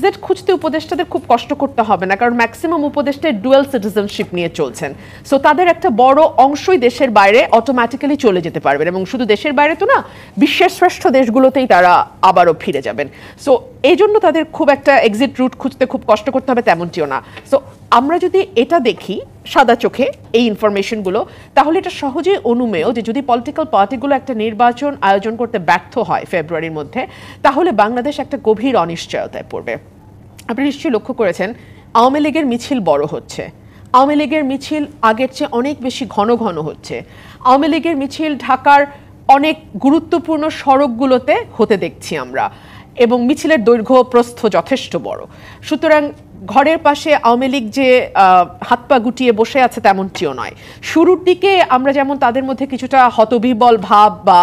Exit খুঁজতে উপদেষ্টাদের খুব কষ্ট করতে হবে না, কারণ ম্যাক্সিমাম উপদেষ্টায় ডুয়াল সিটিজেনশিপ নিয়ে চলছেন। সো তাদের একটা বড় অংশই দেশের বাইরে অটোমেটিক্যালি চলে যেতে পারবেন, এবং শুধু দেশের বাইরে তো না, বিশ্বের শ্রেষ্ঠ দেশগুলোতেই তারা আবারও ফিরে যাবেন। সো এই জন্য তাদের খুব একটা এক্সিট রুট খুঁজতে খুব কষ্ট করতে হবে তেমনটিও না। সো আমরা যদি এটা দেখি সাদা চোখে এই ইনফরমেশনগুলো, তাহলে এটা সহজেই অনুমেয় যে যদি পলিটিক্যাল পার্টিগুলো একটা নির্বাচন আয়োজন করতে ব্যর্থ হয় ফেব্রুয়ারির মধ্যে, তাহলে বাংলাদেশ একটা গভীর অনিশ্চয়তায় পড়বে। আপনি নিশ্চয়ই লক্ষ্য করেছেন আওয়ামী লীগের মিছিল বড় হচ্ছে, আওয়ামী লীগের মিছিল আগের চেয়ে অনেক বেশি ঘন ঘন হচ্ছে, আওয়ামী লীগের মিছিল ঢাকার অনেক গুরুত্বপূর্ণ সড়কগুলোতে হতে দেখছি আমরা, এবং মিছিলের দৈর্ঘ্য প্রস্থ যথেষ্ট বড়। সুতরাং ঘরের পাশে আওয়ামী লীগ যে হাত পা গুটিয়ে বসে আছে তেমনটিও নয়। শুরুর দিকে আমরা যেমন তাদের মধ্যে কিছুটা হতবিবল ভাব বা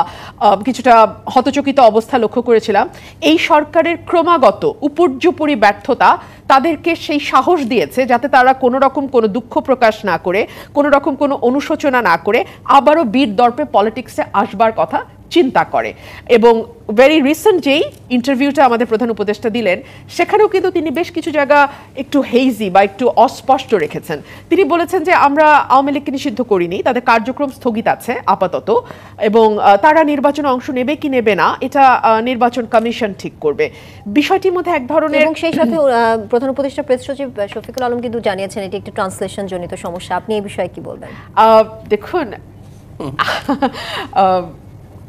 কিছুটা হতচকিত অবস্থা লক্ষ্য করেছিলাম, এই সরকারের ক্রমাগত উপর্যুপরি ব্যর্থতা তাদেরকে সেই সাহস দিয়েছে যাতে তারা কোনো রকম কোনো দুঃখ প্রকাশ না করে, কোনো রকম কোনো অনুশোচনা না করে আবারও বীর দর্পে পলিটিক্সে আসবার কথা চিন্তা করে। এবং ভেরি রিসেন্ট যেই ইন্টারভিউটা আমাদের প্রধান উপদেষ্টা দিলেন, সেখানেও কিন্তু তিনি বেশ কিছু জায়গা একটু হেইজি বা একটু অস্পষ্ট রেখেছেন। তিনি বলেছেন যে আমরা আওয়ামী লীগকে নিষিদ্ধ করিনি, তাদের কার্যক্রম স্থগিত আছে আপাতত, এবং তারা নির্বাচনে অংশ নেবে কি নেবে না এটা নির্বাচন কমিশন ঠিক করবে। বিষয়টির মধ্যে এক ধরনের, এবং সেই সাথে প্রধান উপদেষ্টা প্রেস সচিব শফিকুল আলম কিন্তু জানিয়েছেন এটি একটি ট্রান্সলেশন জনিত সমস্যা। আপনি এই বিষয়ে কি বলবেন? দেখুন,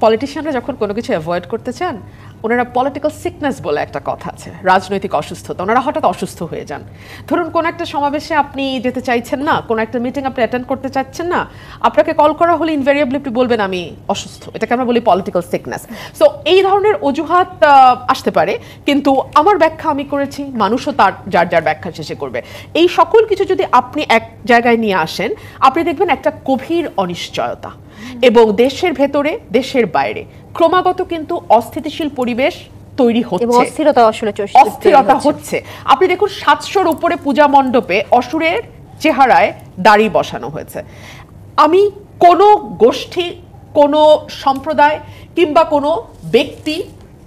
পলিটিশিয়ানরা যখন কোনো কিছু অ্যাভয়েড করতে চান, ওনারা পলিটিক্যাল সিকনেস বলে একটা কথা আছে, রাজনৈতিক অসুস্থতা, ওনারা হঠাৎ অসুস্থ হয়ে যান। ধরুন কোনো একটা সমাবেশে আপনি যেতে চাইছেন না, কোনো একটা মিটিং আপনি অ্যাটেন্ড করতে চাচ্ছেন না, আপনাকে কল করা হলে ইনভেরিয়েবলি আপনি বলবেন আমি অসুস্থ, এটাকে আমরা বলি পলিটিক্যাল সিকনেস। সো এই ধরনের অজুহাত আসতে পারে, কিন্তু আমার ব্যাখ্যা আমি করেছি, মানুষও তার যার যার ব্যাখ্যা শেষে করবে। এই সকল কিছু যদি আপনি এক জায়গায় নিয়ে আসেন, আপনি দেখবেন একটা গভীর অনিশ্চয়তা, এবং দেশের ভেতরে দেশের বাইরে ক্রমাগত কিন্তু অস্থিতিশীল পরিবেশ তৈরি হচ্ছে, অস্থিরতা হচ্ছে। আপনি দেখুন 700-র উপরে পূজা মণ্ডপে অসুরের চেহারায় দাড়ি বসানো হয়েছে। আমি কোনো গোষ্ঠী, কোনো সম্প্রদায় কিংবা কোনো ব্যক্তি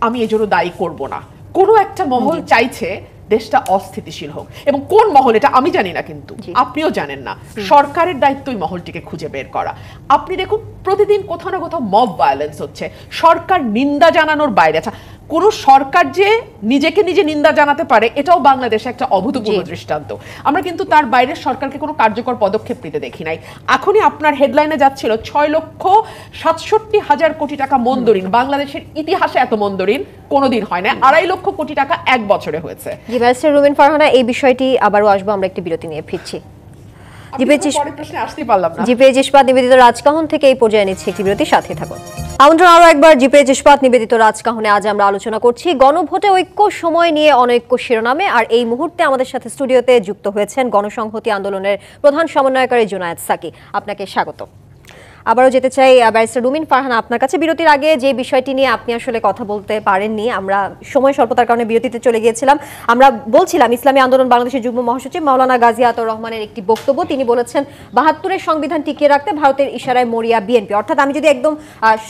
আমি এজন্য দায়ী করব না। কোনো একটা মহল চাইছে দেশটা অস্থিতিশীল হোক, এবং কোন মহল এটা আমি জানি না, কিন্তু আপনিও জানেন না। সরকারের দায়িত্ব ওই মহলটিকে খুঁজে বের করা। আপনি দেখুন প্রতিদিন কোথাও না কোথাও মব ভায়োলেন্স হচ্ছে, সরকার নিন্দা জানানোর বাইরে। আচ্ছা, কোন সরকার যে নিজেকে নিজে নিন্দা জানাতে পারে এটাও বাংলাদেশে একটা অভূতপূর্ব দৃষ্টান্ত। আমরা কিন্তু তার বাইরে সরকারকে কোনো কার্যকর পদক্ষেপ নিতে দেখি নাই। এখনই আপনার হেডলাইনে যাচ্ছিল 6,67,000 কোটি টাকা মন্দরিন। বাংলাদেশের ইতিহাসে এত মন্দরিন কোনোদিন হয় না, 2.5 লক্ষ কোটি টাকা এক বছরে হয়েছে। জি ব্যারিস্টার রুমিন ফারহানা, এই বিষয়টি আবারও আসবো, আমরা একটি বিরতি নিয়ে ফিরছি। জিপিএইচ ইস্পাত নিবেদিত রাজকাহন থেকে এই পর্যায়ে নিচ্ছে একটি বিরতি, সাথে থাকুন। আমন্ত্রণ আরো একবার জিপিএইচ ইস্পাত নিবেদিত রাজকাহনে। আজ আমরা আলোচনা করছি গণভোটে ঐক্য সময় নিয়ে অনৈক্য শিরোনামে, আর এই মুহূর্তে আমাদের সাথে স্টুডিওতে যুক্ত হয়েছেন গণসংহতি আন্দোলনের প্রধান সমন্বয়কারী জুনায়েদ সাকি। আপনাকে স্বাগত। আবারও যেতে চাই ব্যারিস্টার রুমিন ফারহানা আপনার কাছে। বিরতির আগে যে বিষয়টি নিয়ে আপনি আসলে কথা বলতে পারেননি, আমরা সময় স্বল্পতার কারণে বিরতিতে চলে গিয়েছিলাম। আমরা বলছিলাম ইসলামী আন্দোলন বাংলাদেশের যুগ্ম মহাসচিব মাওলানা গাজী আতাউর রহমানের একটি বক্তব্য। তিনি বলেছেন ৭২-এর সংবিধান টিকিয়ে রাখতে ভারতের ইশারায় মরিয়া বিএনপি। অর্থাৎ আমি যদি একদম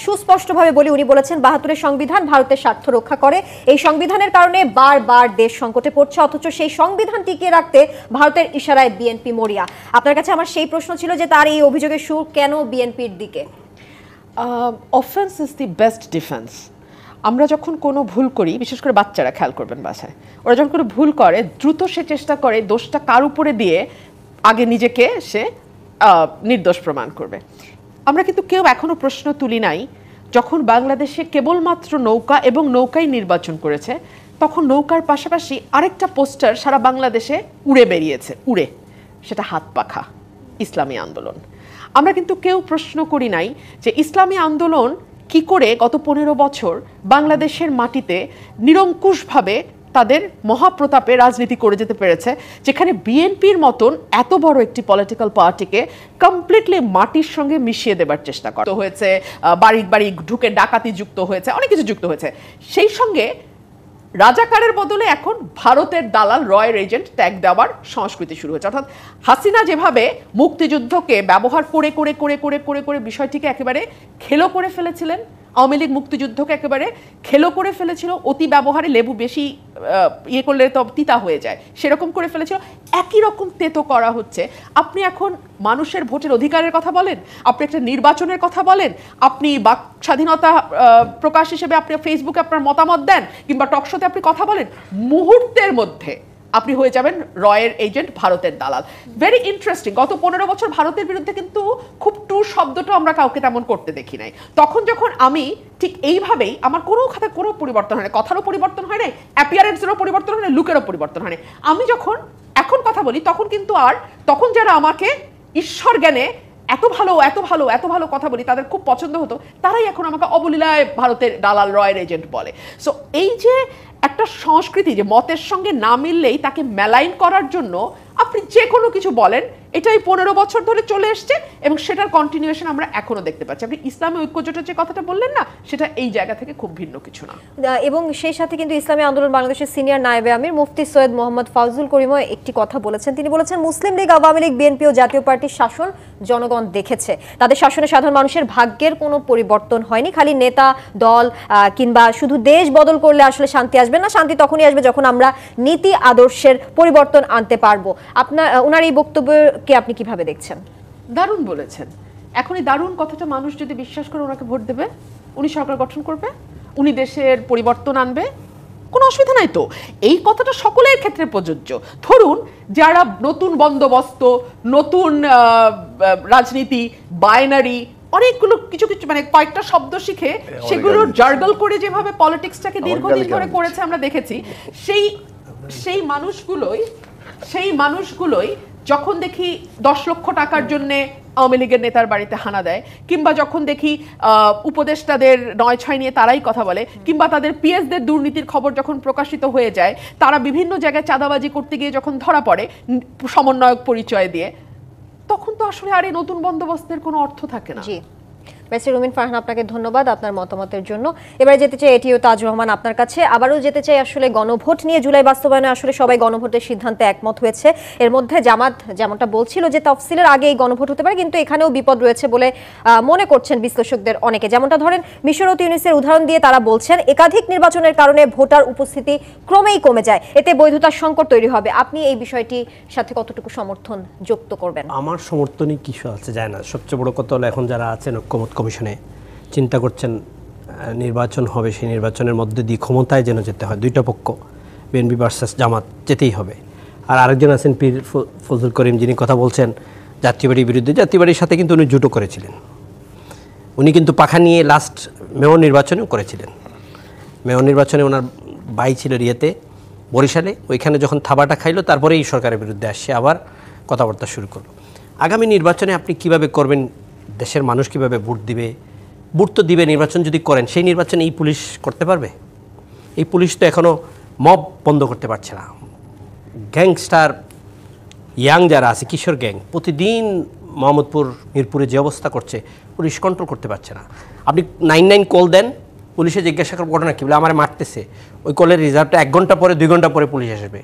সুস্পষ্টভাবে বলি, উনি বলেছেন ৭২-এর সংবিধান ভারতের স্বার্থ রক্ষা করে, এই সংবিধানের কারণে বারবার দেশ সংকটে পড়ছে, অথচ সেই সংবিধান টিকিয়ে রাখতে ভারতের ইশারায় বিএনপি মরিয়া। আপনার কাছে আমার সেই প্রশ্ন ছিল যে তার এই অভিযোগের সুর কেন বিএনপি দিকে? Offence is the best defence. আমরা যখন কোনো ভুল করি, বিশেষ করে বাচ্চারা খেয়াল করবেন বাসায়, ওরা যখন কোনো ভুল করে দ্রুত সে চেষ্টা করে দোষটা কার উপরে দিয়ে আগে নিজেকে সে নির্দোষ প্রমাণ করবে। আমরা কিন্তু কেউ এখনো প্রশ্ন তুলি নাই, যখন বাংলাদেশে কেবলমাত্র নৌকা এবং নৌকাই নির্বাচন করেছে, তখন নৌকার পাশাপাশি আরেকটা পোস্টার সারা বাংলাদেশে উড়ে বেরিয়েছে, উড়ে, সেটা হাত পাখা ইসলামী আন্দোলন। আমরা কিন্তু কেউ প্রশ্ন করি নাই যে ইসলামী আন্দোলন কি করে গত 15 বছর বাংলাদেশের মাটিতে নিরঙ্কুশভাবে তাদের মহাপ্রতাপে রাজনীতি করে যেতে পেরেছে, যেখানে বিএনপির মতন এত বড় একটি পলিটিক্যাল পার্টিকে কমপ্লিটলি মাটির সঙ্গে মিশিয়ে দেবার চেষ্টা করা হয়েছে, বাড়ি বাড়ি ঢুকে ডাকাতি যুক্ত হয়েছে, অনেক কিছু যুক্ত হয়েছে। সেই সঙ্গে রাজাকারের বদলে এখন ভারতের দালাল রয়ের এজেন্ট ট্যাগ দেওয়ার সংস্কৃতি শুরু হয়েছে। অর্থাৎ হাসিনা যেভাবে মুক্তিযুদ্ধকে ব্যবহার করে করে করে করে করে করে বিষয়টিকে একেবারে খেলো করে ফেলেছিলেন, আওয়ামী লীগ মুক্তিযুদ্ধকে একেবারে খেলো করে ফেলেছিল, অতি ব্যবহারে লেবু বেশি ইয়ে করলে তো তিতা হয়ে যায়, সেরকম করে ফেলেছিল। একই রকম তেতো করা হচ্ছে। আপনি এখন মানুষের ভোটের অধিকারের কথা বলেন, আপনি একটা নির্বাচনের কথা বলেন, আপনি বাক স্বাধীনতা প্রকাশ হিসেবে আপনি ফেসবুকে আপনার মতামত দেন কিংবা টকশোতে আপনি কথা বলেন, মুহূর্তের মধ্যে আপনি হয়ে যাবেন রয়ের এজেন্ট, ভারতের দালাল। Very interesting. গত 15 বছর ভারতের বিরুদ্ধে কিন্তু খুব টু শব্দটা আমরা কাউকে তেমন করতে দেখি নাই। তখন যখন আমি ঠিক এইভাবেই, আমার কোনো খাতে কোনো পরিবর্তন হয় না, কথারও পরিবর্তন হয় নাই, অ্যাপিয়ারেন্সেরও পরিবর্তন হয় না, লুকেরও পরিবর্তন হয় না, আমি যখন এখন কথা বলি তখন কিন্তু তখন যারা আমাকে ঈশ্বর জ্ঞানে এত ভালো এত ভালো এত ভালো কথা বলি তাদের খুব পছন্দ হতো, তারাই এখন আমাকে অবলীলায় ভারতের দালাল, রয়ের এজেন্ট বলে। সো এই যে একটা সংস্কৃতি যে মতের সঙ্গে না মিললেই তাকে মেলাইন করার জন্য আপনি যে কোনো কিছু বলেন, এটাই 15 বছর ধরে চলে এসছে এবং সেটার কন্টিনিউয়েশন আমরা এখনো দেখতে পাচ্ছি। আপনি ইসলামী ঐক্যজোটের যে কথাটা বললেন না, সেটা এই জায়গা থেকে খুব ভিন্ন কিছু না। এবং সেই সাথে কিন্তু ইসলামী আন্দোলন বাংলাদেশের সিনিয়র নায়েবে আমির মুফতি সৈয়দ মোহাম্মদ ফাউজুল করিমও একটি কথা বলেছেন। তিনি বলেছেন, মুসলিম লীগ, আওয়ামী লীগ, বিএনপি ও জাতীয় পার্টির শাসন জনগণ দেখেছে, তাদের শাসনে সাধারণ মানুষের ভাগ্যের কোনো পরিবর্তন হয়নি। খালি নেতা দল কিংবা শুধু দেশ বদল করলে আসলে শান্তি আসবে না, শান্তি তখনই আসবে যখন আমরা নীতি আদর্শের পরিবর্তন আনতে পারবো। ওনার এই বক্তব্যকে আপনি কিভাবে দেখছেন? দারুণ বলেছেন। এখন এই দারুণ কথাটা মানুষ যদি বিশ্বাস করে ওনাকে ভোট দেবে, উনি সরকার গঠন করবে, উনি দেশের পরিবর্তন আনবে, কোনো অসুবিধা নাই তো। এই কথাটা সকলের ক্ষেত্রে প্রযোজ্য। ধরুন যারা নতুন বন্দোবস্ত, নতুন রাজনীতি, বাইনারি, অনেকগুলো কিছু কিছু মানে কয়েকটা শব্দ শিখে সেগুলো জার্গল করে যেভাবে পলিটিক্সটাকে দীর্ঘদিন ধরে করেছে আমরা দেখেছি, সেই মানুষগুলোই যখন দেখি 10 লক্ষ টাকার জন্যে আওয়ামী লীগের নেতার বাড়িতে হানা দেয়, কিংবা যখন দেখি উপদেষ্টাদের 9-6 নিয়ে তারাই কথা বলে, কিংবা তাদের পিএসদের দুর্নীতির খবর যখন প্রকাশিত হয়ে যায়, তারা বিভিন্ন জায়গায় চাঁদাবাজি করতে গিয়ে যখন ধরা পড়ে সমন্বয়ক পরিচয় দিয়ে, তখন তো আসলে আর এই নতুন বন্দোবস্তের কোনো অর্থ থাকে না। ব্যারিস্টার রুমিন ফারহান, আপনাকে ধন্যবাদ আপনার মতামতের জন্য। এবারে যেতে চাই এটিও তাজুর রহমান আপনার কাছে। আবারও যেতে চাই আসলে গণভোট নিয়ে। জুলাই বাস্তবায়নে আসলে সবাই গণভোটের সিদ্ধান্তে একমত হয়েছে। এর মধ্যে জামাত যেমনটা বলছিল যে তফসিলের আগে এই গণভোট হতে পারে, কিন্তু এখানেও বিপদ রয়েছে বলে মনে করছেন বিশ্লেষকদের অনেকে। যেমনটা ধরেন মিশর ও তিউনিসের উদাহরণ দিয়ে তারা বলছেন একাধিক নির্বাচনের কারণে ভোটার উপস্থিতি ক্রমেই কমে যায়, এতে বৈধতার সংকট তৈরি হবে। আপনি এই বিষয়টির সাথে কতটুকু সমর্থন যুক্ত করবেন? আমার সমর্থনই কিছু আছে যায় না। সবচেয়ে বড় কথা হলো এখন যারা আছেন ঐক্যমত কমিশনে চিন্তা করছেন নির্বাচন হবে, সেই নির্বাচনের মধ্যে দিয়ে ক্ষমতায় যেন যেতে হয়, দুইটা পক্ষ বিএনপি ভার্সাস জামাত যেতেই হবে। আর আরেকজন আছেন পীর ফজলুল করিম, যিনি কথা বলছেন জাতীয় পার্টির বিরুদ্ধে। জাতীয় পার্টির সাথে কিন্তু উনি জুটো করেছিলেন, উনি কিন্তু পাখা নিয়ে লাস্ট মেয়র নির্বাচনেও করেছিলেন। মেয়র নির্বাচনে ওনার ভাই ছিল রিয়াতে বরিশালে, ওইখানে যখন থাবাটা খাইলো তারপরে এই সরকারের বিরুদ্ধে আসছে, আবার কথাবার্তা শুরু করলো। আগামী নির্বাচনে আপনি কিভাবে করবেন, দেশের মানুষ কিভাবে ভোট দিবে? ভোট তো দিবে, নির্বাচন যদি করেন সেই নির্বাচনে এই পুলিশ করতে পারবে? এই পুলিশ তো এখনও মব বন্ধ করতে পারছে না। গ্যাংস্টার ইয়াং যারা আছে, কিশোর গ্যাং, প্রতিদিন মোহাম্মদপুর মিরপুরে যে অবস্থা করছে, পুলিশ কন্ট্রোল করতে পারছে না। আপনি 99 কল দেন, পুলিশে জিজ্ঞাসা করার ঘটনা কী বলে, আমার মারতেছে, ওই কলের রিজার্ভটা 1 ঘন্টা পরে 2 ঘন্টা পরে পুলিশ আসবে।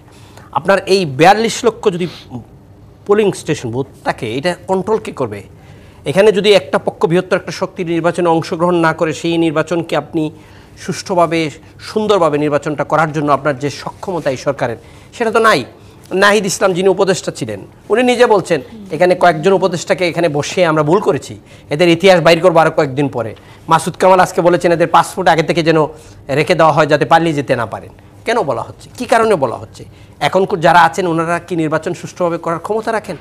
আপনার এই 42 লক্ষ যদি পোলিং স্টেশন বুথ থাকে, এটা কন্ট্রোল কে করবে? এখানে যদি একটা পক্ষ বৃহত্তর একটা শক্তির নির্বাচনে অংশগ্রহণ না করে, সেই নির্বাচনকে আপনি সুষ্ঠুভাবে সুন্দরভাবে নির্বাচনটা করার জন্য আপনার যে সক্ষমতা এই সরকারের, সেটা তো নাই। নাহিদ ইসলাম যিনি উপদেষ্টা ছিলেন, উনি নিজে বলছেন এখানে কয়েকজন উপদেষ্টাকে এখানে বসে আমরা ভুল করেছি, এদের ইতিহাস বাইর করবো আরও কয়েকদিন পরে। মাসুদ কামাল আজকে বলেছেন এদের পাসপোর্ট আগে থেকে যেন রেখে দেওয়া হয় যাতে পালিয়ে যেতে না পারেন। কেন বলা হচ্ছে, কি কারণে বলা হচ্ছে? এখন যারা আছেন ওনারা কি নির্বাচন সুষ্ঠুভাবে করার ক্ষমতা রাখেন?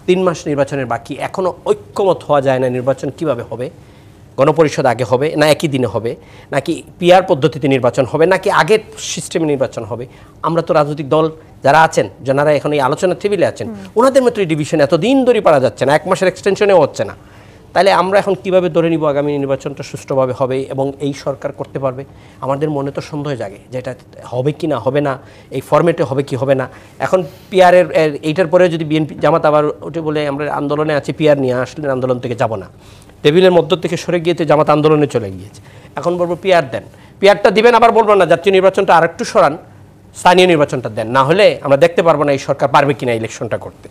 3 মাস নির্বাচনের বাকি, এখনও ঐক্যমত হওয়া যায় না নির্বাচন কিভাবে হবে। গণপরিষদ আগে হবে না একই দিনে হবে, নাকি পিআর পদ্ধতিতে নির্বাচন হবে, নাকি আগের সিস্টেমে নির্বাচন হবে? আমরা তো রাজনৈতিক দল যারা আছেন, যারা এখন এই আলোচনার টেবিলে আছেন, ওনাদের মতো এই ডিভিশন এতদিন ধরে পারা যাচ্ছে না, 1 মাসের এক্সটেনশনেও হচ্ছে না। তাহলে আমরা এখন কিভাবে ধরে নিব আগামী নির্বাচনটা সুষ্ঠুভাবে হবে এবং এই সরকার করতে পারবে? আমাদের মনে তো সন্দেহ জাগে যে এটা হবে কি না, হবে না, এই ফরম্যাটে হবে কি হবে না। এখন পিআরের এইটার পরে যদি বিএনপি জামাত আবার ওটা বলে আমরা আন্দোলনে আছি, পিআর নিয়ে আসলেন, আন্দোলন থেকে যাব না, টেবিলের মধ্য থেকে সরে গিয়েছে, জামাত আন্দোলনে চলে গিয়েছে। এখন বলবো পিআর দেন, পিআরটা দিবেন, আবার বলবো না জাতীয় নির্বাচনটা আরেকটু সরান, স্থানীয় নির্বাচনটা দেন, না হলে আমরা দেখতে পারবো না এই সরকার পারবে কিনা ইলেকশনটা করতে।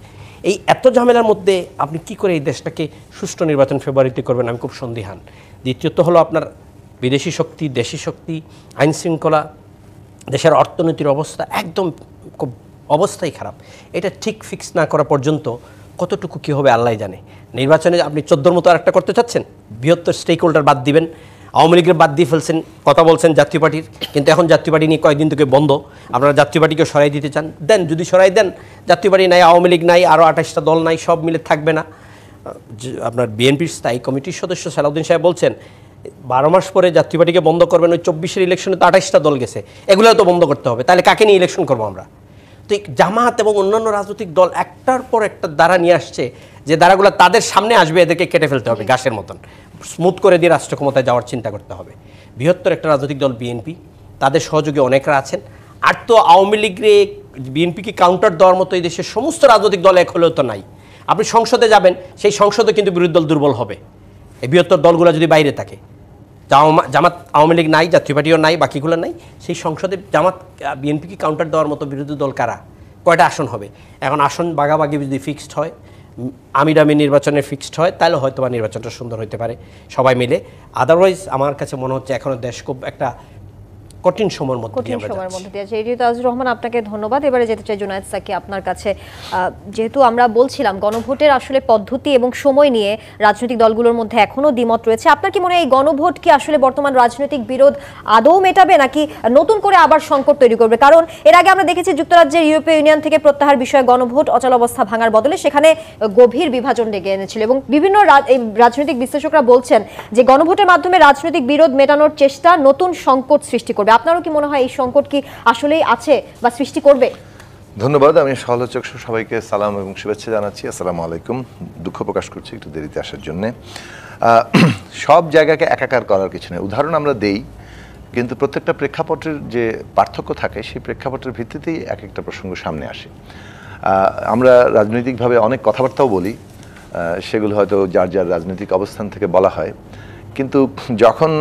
এই এত ঝামেলার মধ্যে আপনি কি করে এই দেশটাকে সুষ্ঠু নির্বাচন ফেব্রুয়ারিতে করবেন, আমি খুব সন্দিহান। দ্বিতীয়ত হলো আপনার বিদেশি শক্তি, দেশি শক্তি, আইন শৃঙ্খলা, দেশের অর্থনীতির অবস্থা একদম খুব অবস্থাই খারাপ। এটা ঠিক ফিক্স না করা পর্যন্ত কতটুকু কী হবে আল্লাহ জানে। নির্বাচনে আপনি 14 মতো আর একটা করতে চাচ্ছেন, বৃহত্তর স্টেক হোল্ডার বাদ দিবেন, আওয়ামী লীগের বাদ দিয়ে ফেলছেন, কথা বলছেন জাতীয় পার্টির, কিন্তু এখন জাতীয় পার্টি নিয়ে কয়েকদিন থেকে বন্ধ। আপনারা জাতীয় পার্টিকে সরাই দিতে চান, দেন, যদি সরাই দেন, জাতীয় পার্টি নাই, আওয়ামী লীগ নাই, আরও 28টা দল নাই, সব মিলে থাকবে না। আপনার বিএনপির স্থায়ী কমিটির সদস্য সালাউদ্দিন সাহেব বলছেন 12 মাস পরে জাতীয় পার্টিকে বন্ধ করবেন, ওই 24-এর ইলেকশনে তো 28টা দল গেছে, এগুলো তো বন্ধ করতে হবে, তাহলে কাকে নিয়ে ইলেকশন করবো আমরা? তো এই জামাত এবং অন্যান্য রাজনৈতিক দল একটার পর একটা দ্বারা নিয়ে আসছে, যে দ্বারাগুলো তাদের সামনে আসবে, এদেরকে কেটে ফেলতে হবে ঘাসের মতন, স্মুথ করে দিয়ে রাষ্ট্র ক্ষমতায় যাওয়ার চিন্তা করতে হবে। বৃহত্তর একটা রাজনৈতিক দল বিএনপি, তাদের সহযোগী অনেকরা আছেন, আর তো আওয়ামী লীগরে বিএনপিকে কাউন্টার দেওয়ার মতো এই দেশের সমস্ত রাজনৈতিক দল এক হলেও তো নাই। আপনি সংসদে যাবেন, সেই সংসদে কিন্তু বিরোধী দল দুর্বল হবে, এই বৃহত্তর দলগুলো যদি বাইরে থাকে। জামাত, আওয়ামী লীগ নাই, জাতীয় পার্টিও নাই, বাকিগুলো নাই, সেই সংসদে জামাত বিএনপিকে কাউন্টার দেওয়ার মতো বিরোধী দল কারা? কয়টা আসন হবে? এখন আসন বাগাবাগি যদি ফিক্সড হয়, আমিরামি নির্বাচনের ফিক্সড হয়, তাহলে হয়তো বা নির্বাচনটা সুন্দর হতে পারে সবাই মিলে। আদারওয়াইজ আমার কাছে মনে হচ্ছে এখনও দেশ খুব একটা কঠিন সময়ের মধ্যে দিয়ে যাচ্ছে। এটি তাজুর রহমান, আপনাকে ধন্যবাদ। এবারে যেতে চাই জুনায়েদ সাকি আপনার কাছে। যেহেতু আমরা বলছিলাম গণভোটের আসলে পদ্ধতি এবং সময় নিয়ে রাজনৈতিক দলগুলোর মধ্যে এখনো দ্বিমত রয়েছে, আপনার কি মনে হয় এই গণভোট কি আসলে বর্তমান রাজনৈতিক বিরোধ আদৌ মেটাবে, নাকি নতুন করে আবার সংকট তৈরি করবে? কারণ এর আগে আমরা দেখেছি যুক্তরাজ্যের ইউরোপীয় ইউনিয়ন থেকে প্রত্যাহার বিষয়ে গণভোট অচলাবস্থা ভাঙার বদলে সেখানে গভীর বিভাজন ডেকে এনেছিল, এবং বিভিন্ন রাজনৈতিক বিশ্লেষকরা বলছেন যে গণভোটের মাধ্যমে রাজনৈতিক বিরোধ মেটানোর চেষ্টা নতুন সংকট সৃষ্টি করবে। আপনারও কি মনে হয় এই সংকট কি আসলেই আছে বা সৃষ্টি করবে? ধন্যবাদ। আমি সহলোচক সবাইকে সালাম এবং শুভেচ্ছা জানাচ্ছি। আসসালামু আলাইকুম। দুঃখ প্রকাশ করছি একটু দেরিতে আসার জন্য। সব জায়গাকে একাকার করার কিছু নেই, উদাহরণ আমরা দেই, কিন্তু প্রত্যেকটা প্রেক্ষাপটের যে পার্থক্য থাকে সেই প্রেক্ষাপটের ভিত্তিতেই এক একটা প্রসঙ্গ সামনে আসে। আমরা রাজনৈতিকভাবে অনেক কথাবার্তাও বলি, সেগুলো হয়তো যার যার রাজনৈতিক অবস্থান থেকে বলা হয়, কিন্তু যখন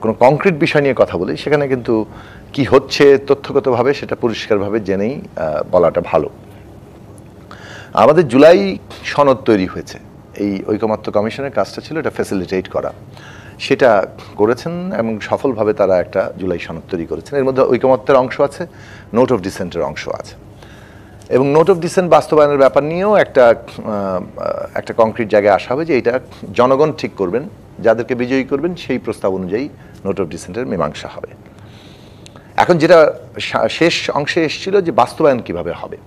কোনো কংক্রিট বিষয় নিয়ে কথা বলি সেখানে কিন্তু কি হচ্ছে তথ্যগতভাবে সেটা পরিষ্কারভাবে জেনেই বলাটা ভালো। আমাদের জুলাই সনদ তৈরি হয়েছে, এই ঐকমত্য কমিশনের কাজটা ছিল এটা ফ্যাসিলিটেট করা, সেটা করেছেন এবং সফলভাবে তারা একটা জুলাই সনদ তৈরি করেছেন। এর মধ্যে ঐকমত্যের অংশ আছে, নোট অফ ডিসেন্টের অংশ আছে, এবং নোট অফ ডিসেন্ট বাস্তবায়নের ব্যাপার নিয়েও একটা কংক্রিট জায়গায় আসা হবে যে এটা জনগণ ঠিক করবেন, যাদেরকে বিজয়ী করবেন সেই প্রস্তাব অনুযায়ী নোট অফ ডিসেন্টের মীমাংসা হবে। এখন যেটা শেষ অংশে এসেছিল যে বাস্তবায়ন কিভাবে হবে,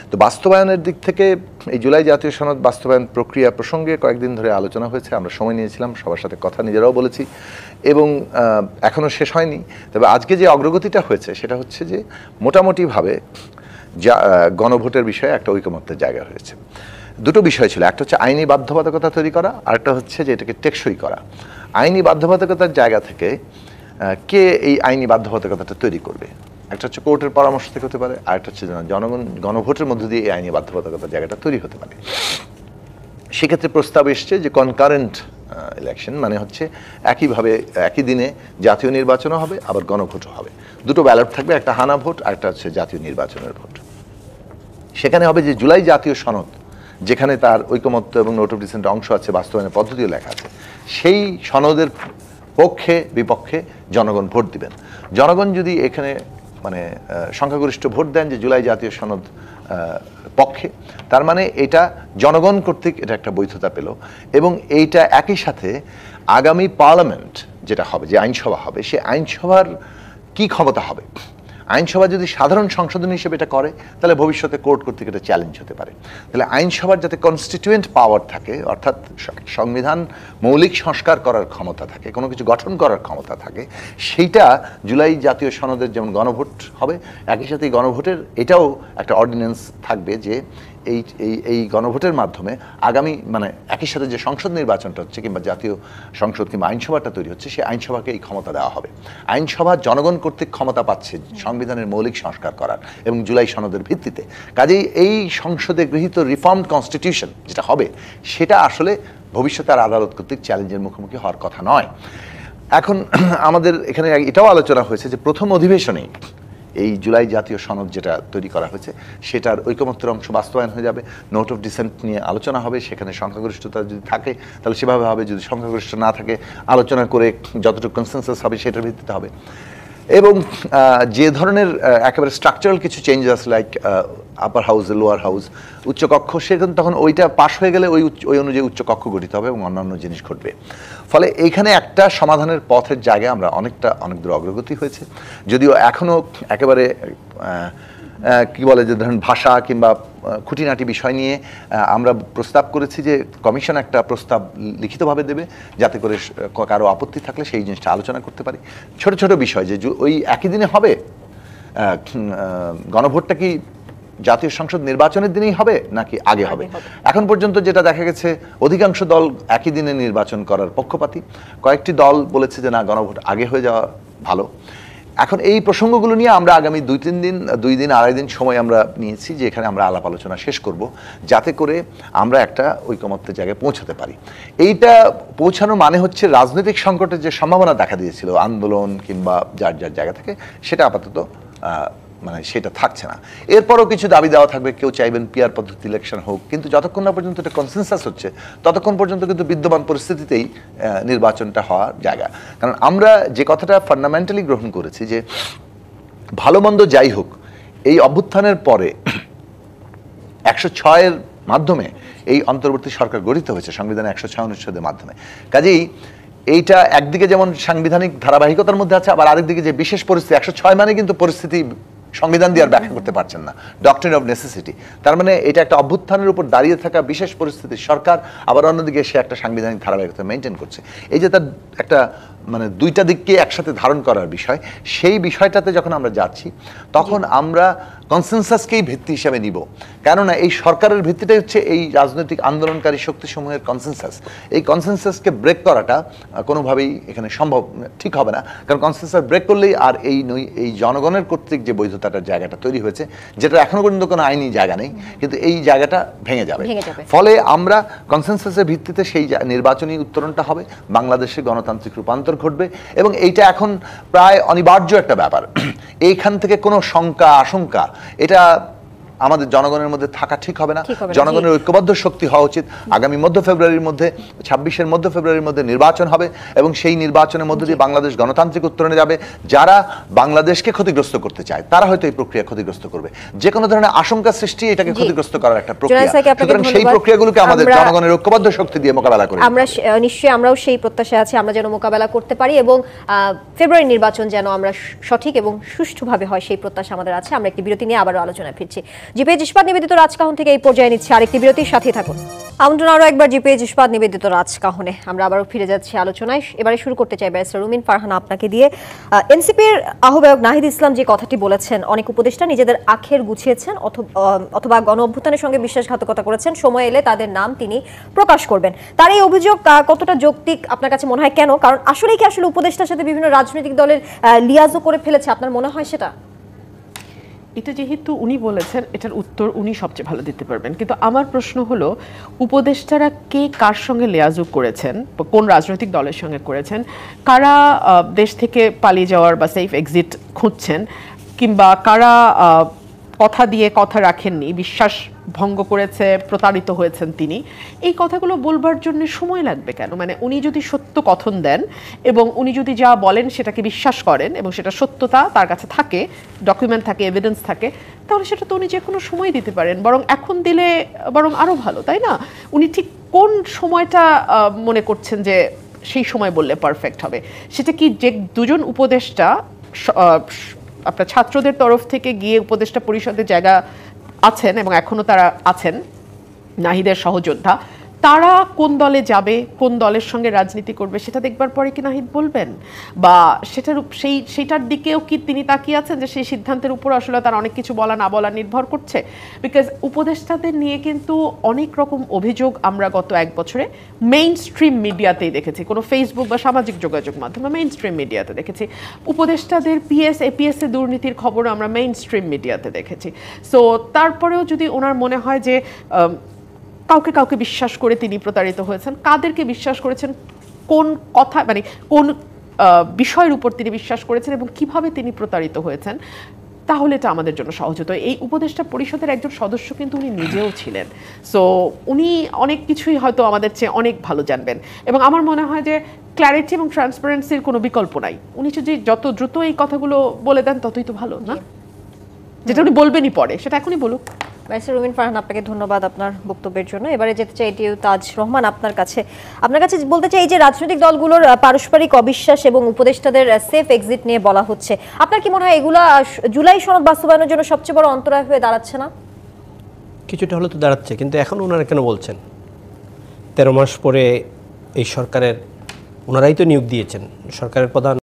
তো বাস্তবায়নের দিক থেকে এই জুলাই জাতীয় সনদ বাস্তবায়ন প্রক্রিয়া প্রসঙ্গে কয়েকদিন ধরে আলোচনা হয়েছে, আমরা সময় নিয়েছিলাম, সবার সাথে কথা নিজেরাও বলেছি, এবং এখনও শেষ হয়নি। তবে আজকে যে অগ্রগতিটা হয়েছে সেটা হচ্ছে যে মোটামুটিভাবে গণভোটের বিষয়ে একটা ঐকমত্যের জায়গা হয়েছে। দুটো বিষয় ছিল, একটা হচ্ছে আইনি বাধ্যবাধকতা তৈরি করা, আরেকটা হচ্ছে যে এটাকে টেকসই করা। আইনি বাধ্যবাধকতার জায়গা থেকে কে এই আইনি বাধ্যবাধকতাটা তৈরি করবে, একটা হচ্ছে কোর্টের পরামর্শ থেকে হতে পারে, আরেকটা হচ্ছে জনগণ গণভোটের মধ্য দিয়ে এই আইনি বাধ্যবাধকতার জায়গাটা তৈরি হতে পারে। সেক্ষেত্রে প্রস্তাব এসছে যে কনকারেন্ট ইলেকশন, মানে হচ্ছে একইভাবে একই দিনে জাতীয় নির্বাচনও হবে আবার গণভোটও হবে, দুটো ব্যালট থাকবে, একটা হানা ভোট আর একটা হচ্ছে জাতীয় নির্বাচনের ভোট। সেখানে হবে যে জুলাই জাতীয় সনদ, যেখানে তার ঐকমত্য এবং নোট অফ ডিসেন্ট অংশ আছে, বাস্তবায়নের পদ্ধতিও লেখা আছে, সেই সনদের পক্ষে বিপক্ষে জনগণ ভোট দিবেন। জনগণ যদি এখানে মানে সংখ্যাগরিষ্ঠ ভোট দেন যে জুলাই জাতীয় সনদ পক্ষে, তার মানে এটা জনগণ কর্তৃক এটা একটা বৈধতা পেল, এবং এইটা একই সাথে আগামী পার্লামেন্ট যেটা হবে, যে আইনসভা হবে, সে আইনসভার কি ক্ষমতা হবে। আইনসভা যদি সাধারণ সংশোধন হিসেবে এটা করে তাহলে ভবিষ্যতে কোর্ট কর্তৃক এটা চ্যালেঞ্জ হতে পারে। তাহলে আইনসভার যাতে কনস্টিটিউয়েন্ট পাওয়ার থাকে, অর্থাৎ সংবিধান মৌলিক সংস্কার করার ক্ষমতা থাকে, কোনো কিছু গঠন করার ক্ষমতা থাকে, সেইটা জুলাই জাতীয় সনদের যেমন গণভোট হবে, একই সাথে গণভোটের এটাও একটা অর্ডিন্যান্স থাকবে যে এই গণভোটের মাধ্যমে আগামী মানে একই সাথে যে সংসদ নির্বাচনটা হচ্ছে কিংবা জাতীয় সংসদ কিংবা আইনসভাটা তৈরি হচ্ছে, সেই আইনসভাকে এই ক্ষমতা দেওয়া হবে। আইনসভা জনগণ কর্তৃক ক্ষমতা পাচ্ছে সংবিধানের মৌলিক সংস্কার করার এবং জুলাই সনদের ভিত্তিতে। কাজেই এই সংসদে গৃহীত রিফর্মড কনস্টিটিউশন যেটা হবে সেটা আসলে ভবিষ্যতে আর আদালত কর্তৃক চ্যালেঞ্জের মুখোমুখি হওয়ার কথা নয়। এখন আমাদের এখানে এটাও আলোচনা হয়েছে যে প্রথম অধিবেশনেই এই জুলাই জাতীয় সনদ যেটা তৈরি করা হয়েছে সেটার ঐকমত্যের অংশ বাস্তবায়ন হয়ে যাবে। নোট অফ ডিসেন্ট নিয়ে আলোচনা হবে, সেখানে সংখ্যাগরিষ্ঠতা যদি থাকে তাহলে সেভাবে হবে, যদি সংখ্যাগরিষ্ঠ না থাকে আলোচনা করে যতটুকু কনসেনসাস হবে সেটার ভিত্তিতে হবে। এবং যে ধরনের একেবারে স্ট্রাকচারাল কিছু changes like upper house lower house উচ্চকক্ষ, সেখানে তখন ওইটা পাশ হয়ে গেলে ওই অনুযায়ী উচ্চকক্ষ গঠিত হবে এবং অন্যান্য জিনিস ঘটবে। ফলে এইখানে একটা সমাধানের পথের জায়গায় আমরা অনেক দূর অগ্রগতি হয়েছে, যদিও এখনও একেবারে কি বলে যে ধরেন ভাষা কিংবা খুঁটিনাটি বিষয় নিয়ে আমরা প্রস্তাব করেছি যে কমিশন একটা প্রস্তাব লিখিতভাবে দেবে, যাতে করে কারো আপত্তি থাকলে সেই জিনিসটা আলোচনা করতে পারি। ছোট ছোট বিষয় যে ওই একই দিনে হবে, গণভোটটা কি জাতীয় সংসদ নির্বাচনের দিনেই হবে নাকি আগে হবে। এখন পর্যন্ত যেটা দেখা গেছে অধিকাংশ দল একই দিনে নির্বাচন করার পক্ষপাতী, কয়েকটি দল বলেছে যে না, গণভোট আগে হয়ে যাওয়া ভালো। এখন এই প্রসঙ্গগুলো নিয়ে আমরা আগামী 2 দিন 2.5 দিন সময় আমরা নিয়েছি, যে এখানে আমরা আলাপ আলোচনা শেষ করব, যাতে করে আমরা একটা ঐকমত্যের জায়গায় পৌঁছাতে পারি। এইটা পৌঁছানো মানে হচ্ছে রাজনৈতিক সংকটের যে সম্ভাবনা দেখা দিয়েছিল আন্দোলন কিংবা যার জায়গা থেকে, সেটা আপাতত মানে সেটা থাকছে না। এরপরও কিছু দাবি দেওয়া থাকবে, কেউ চাইবেন পিয়ার পদ্ধতি ইলেকশন হোক, কিন্তু যতক্ষণ না পর্যন্ত এটা কনসেনসাস হচ্ছে ততক্ষণ পর্যন্ত কিন্তু বিদ্যমান পরিস্থিতিতেই নির্বাচনটা হওয়ার জায়গা। কারণ আমরা যে কথাটা ফান্ডামেন্টালি গ্রহণ করেছি যে ভালো মন্দ যাই হোক, এই অভ্যুত্থানের পরে 106-এর মাধ্যমে এই অন্তর্বর্তী সরকার গঠিত হয়েছে, সংবিধানের 106 অনুচ্ছেদের মাধ্যমে। কাজেই এইটা একদিকে যেমন সাংবিধানিক ধারাবাহিকতার মধ্যে আছে, আবার আরেকদিকে যে বিশেষ পরিস্থিতি, 106 মানে কিন্তু পরিস্থিতি সংবিধান দিয়ে আর ব্যাখ্যা করতে পারছেন না, ডক্ট্রিন অফ নেসেসিটি। তার মানে এটা একটা অভ্যুত্থানের উপর দাঁড়িয়ে থাকা বিশেষ পরিস্থিতির সরকার, আবার অন্যদিকে সে একটা সাংবিধানিক ধারাবাহিকতা মেনটেন করছে। এই যে তার একটা মানে দুইটা দিককে একসাথে ধারণ করার বিষয়, সেই বিষয়টাতে যখন আমরা যাচ্ছি তখন আমরা কনসেনসাসকেই ভিত্তি হিসাবে নিব। কেননা এই সরকারের ভিত্তিটাই হচ্ছে এই রাজনৈতিক আন্দোলনকারী শক্তিসমূহের কনসেনসাস। এই কনসেনসাসকে ব্রেক করাটা কোনোভাবেই এখানে সম্ভব ঠিক হবে না, কারণ কনসেনসাস ব্রেক করলেই আর এই জনগণের কর্তৃক যে বৈধতাটার জায়গাটা তৈরি হয়েছে, যেটা এখনো পর্যন্ত কোনো আইনি জায়গা নেই, কিন্তু এই জায়গাটা ভেঙে যাবে। ফলে আমরা কনসেনসাসের ভিত্তিতে সেই নির্বাচনী উত্তরণটা হবে, বাংলাদেশে গণতান্ত্রিক রূপান্তর ঘটবে, এবং এইটা এখন প্রায় অনিবার্য একটা ব্যাপার। এইখান থেকে কোনো শঙ্কা আশঙ্কা এটা আমাদের জনগণের মধ্যে থাকা ঠিক হবে না। জনগণের ঐক্যবদ্ধ শক্তি হওয়া উচিত। আগামী মধ্য ফেব্রুয়ারির মধ্যে 26-এর মধ্য ফেব্রুয়ারির মধ্যে নির্বাচন হবে, এবং সেই নির্বাচনের মধ্য দিয়ে বাংলাদেশ গণতান্ত্রিক উত্তরণে যাবে। যারা বাংলাদেশকে ক্ষতিগ্রস্ত করতে চায় তারা হয়তো এই প্রক্রিয়া ক্ষতিগ্রস্ত করবে। যে কোনো ধরনের আশঙ্কা সৃষ্টি এটাকে ক্ষতিগ্রস্ত করার একটা প্রক্রিয়া, সুতরাং সেই প্রক্রিয়াগুলোকে আমাদের জনগণের ঐক্যবদ্ধ শক্তি দিয়ে মোকাবেলা করতে হবে। আমরা নিশ্চয়ই আমরাও সেই প্রত্যাশা আছে, আমরা যেন মোকাবেলা করতে পারি এবং ফেব্রুয়ারি নির্বাচন যেন আমরা সঠিক এবং সুষ্ঠুভাবে হয় সেই প্রত্যাশা আমাদের আছে। আমরা একটি বিরতি নিয়ে আবারও আলোচনায় ফিরছি। জিপিএইচ ইস্পাত নিবেদিত রাজকাহন থেকে এই পর্যায়ে নিচ্ছে আরেকটি বিরতির সাথে থাকুন। আমন্ত্রণ আরও একবার জিপিএইচ ইস্পাত নিবেদিত রাজকাহনে। আমরা আবারও ফিরে যাচ্ছি আলোচনায়। এবারে শুরু করতে চাই ব্যারিস্টার রুমিন ফারহানা আপনাকে দিয়ে। এনসিপির আহ্বায়ক নাহিদ ইসলাম যে কথাটি বলেছেন, অনেক উপদেষ্টা নিজেদের আখের গুছিয়েছেন অথবা গণ অভ্যুত্থানের সঙ্গে বিশ্বাসঘাতকতা করেছেন, সময় এলে তাদের নাম তিনি প্রকাশ করবেন। তার এই অভিযোগ কতটা যৌক্তিক আপনার কাছে মনে হয়? কেন? কারণ আসলেই কি আসলে উপদেষ্টার সাথে বিভিন্ন রাজনৈতিক দলের লিয়াজও করে ফেলেছে, আপনার মনে হয় সেটা? এটা যেহেতু উনি বলেছেন, এটার উত্তর উনি সবচেয়ে ভালো দিতে পারবেন। কিন্তু আমার প্রশ্ন হলো, উপদেষ্টারা কে কার সঙ্গে লেয়াজুক করেছেন, কোন রাজনৈতিক দলের সঙ্গে করেছেন, কারা দেশ থেকে পালিয়ে যাওয়ার বা সেফ এক্সিট খুঁজছেন, কিংবা কারা কথা দিয়ে কথা রাখেননি, বিশ্বাস ভঙ্গ করেছে, প্রতারিত হয়েছেন তিনি, এই কথাগুলো বলবার জন্য সময় লাগবে কেন? মানে উনি যদি সত্য কথন দেন এবং উনি যদি যা বলেন সেটাকে বিশ্বাস করেন এবং সেটা সত্যতা তার কাছে থাকে, ডকুমেন্ট থাকে, এভিডেন্স থাকে, তাহলে সেটা তো উনি যে কোনো সময় দিতে পারেন। বরং এখন দিলে বরং আরও ভালো, তাই না? উনি ঠিক কোন সময়টা মনে করছেন যে সেই সময় বললে পারফেক্ট হবে? সেটা কি যে দুজন উপদেষ্টা আপনার ছাত্রদের তরফ থেকে গিয়ে উপদেষ্টা পরিষদের জায়গা আছেন এবং এখনো তারা আছেন, নাহিদের সহযোদ্ধা, তারা কোন দলে যাবে, কোন দলের সঙ্গে রাজনীতি করবে, সেটা দেখবার পরে কি নাহিদ বলবেন? বা সেইটার দিকেও কি তিনি তাকিয়ে আছেন যে সেই সিদ্ধান্তের উপর আসলে তার অনেক কিছু বলা না বলা নির্ভর করছে? বিকজ উপদেষ্টাদের নিয়ে কিন্তু অনেক রকম অভিযোগ আমরা গত 1 বছরে মেইন স্ট্রিম মিডিয়াতেই দেখেছি, কোনো ফেসবুক বা সামাজিক যোগাযোগ মাধ্যমে মেইন স্ট্রিম মিডিয়াতে দেখেছি। উপদেষ্টাদের পিএস এপিএস এ দুর্নীতির খবর আমরা মেইন স্ট্রিম মিডিয়াতে দেখেছি। সো তারপরেও যদি ওনার মনে হয় যে কাউকে কাউকে বিশ্বাস করে তিনি প্রতারিত হয়েছেন, কাদেরকে বিশ্বাস করেছেন, কোন কথা মানে কোন বিষয়ের উপর তিনি বিশ্বাস করেছেন এবং কিভাবে তিনি প্রতারিত হয়েছেন, তাহলে এটা আমাদের জন্য সহজ হতো। এই উপদেষ্টা পরিষদের একজন সদস্য কিন্তু উনি নিজেও ছিলেন, সো উনি অনেক কিছুই হয়তো আমাদের চেয়ে অনেক ভালো জানবেন। এবং আমার মনে হয় যে ক্ল্যারিটি এবং ট্রান্সপারেন্সির কোনো বিকল্প নাই। উনি যদি যত দ্রুত এই কথাগুলো বলে দেন ততই তো ভালো, না? যেটা উনি বলবেনই পরে, সেটা এখনই বলুক। ব্যারিস্টার রুমিন ফারহান, আপনাকে ধন্যবাদ আপনার বক্তব্যের জন্য। এবারে যেতে চাই এটিউ তাজ রহমান আপনার কাছে বলতে চাই, এই যে রাজনৈতিক দলগুলোর পারস্পরিক অবিশ্বাস এবং উপদেষ্টাদের সেফ এক্সিট নিয়ে বলা হচ্ছে, আপনার কি মনে হয় এগুলা জুলাই সনদ বাস্তবায়নের জন্য সবচেয়ে বড় অন্তরায় হয়ে দাঁড়াচ্ছে না? কিছুটা হলে তো দাঁড়াচ্ছে, কিন্তু এখন ওনারা কেন বলছেন? 13 মাস পরে এই সরকারের ওনারাই তো নিয়োগ দিয়েছেন, সরকারের প্রধান